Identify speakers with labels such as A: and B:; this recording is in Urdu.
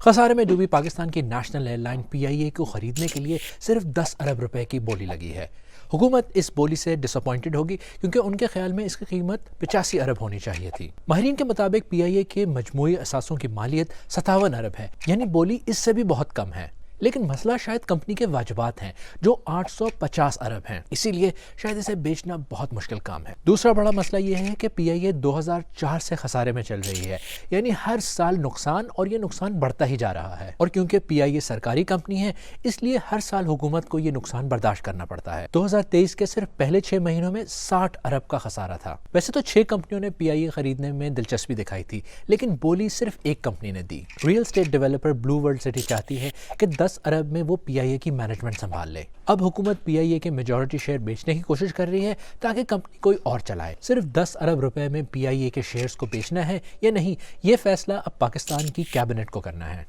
A: خسارے میں ڈوبی پاکستان کی نیشنل ایئر لائن پی آئی اے کو خریدنے کے لیے صرف 10 ارب روپے کی بولی لگی ہے۔ حکومت اس بولی سے ڈس اپوائنٹڈ ہوگی کیونکہ ان کے خیال میں اس کی قیمت 85 ارب ہونی چاہیے تھی۔ ماہرین کے مطابق پی آئی اے کے مجموعی اثاثوں کی مالیت 57 ارب ہے، یعنی بولی اس سے بھی بہت کم ہے۔ لیکن مسئلہ شاید کمپنی کے واجبات ہیں جو 850 ارب ہیں، اسی لیے شاید اسے بیچنا بہت مشکل کام ہے۔ دوسرا بڑا مسئلہ یہ ہے کہ پی آئی اے 2004 سے خسارے میں چل رہی ہے، یعنی ہر سال نقصان، اور یہ نقصان بڑھتا ہی جا رہا ہے۔ اور کیونکہ پی آئی اے سرکاری کمپنی ہے اس لیے ہر سال حکومت کو یہ نقصان برداشت کرنا پڑتا ہے۔ 2023 کے صرف پہلے 6 مہینوں میں 60 ارب کا خسارہ تھا۔ ویسے تو 6 کمپنیوں نے پی آئی اے خریدنے میں دلچسپی دکھائی تھی، لیکن بولی صرف ایک کمپنی نے دی۔ Real estate developer Blue World City چاہتی ہے کہ 10 ارب میں وہ پی آئی اے کی مینجمنٹ سنبھال لے۔ اب حکومت پی آئی اے کے میجورٹی شیئر بیچنے کی کوشش کر رہی ہے تاکہ کمپنی کوئی اور چلائے۔ صرف 10 ارب روپے میں پی آئی اے کے شیئرز کو بیچنا ہے یا نہیں، یہ فیصلہ اب پاکستان کی کیبنٹ کو کرنا ہے۔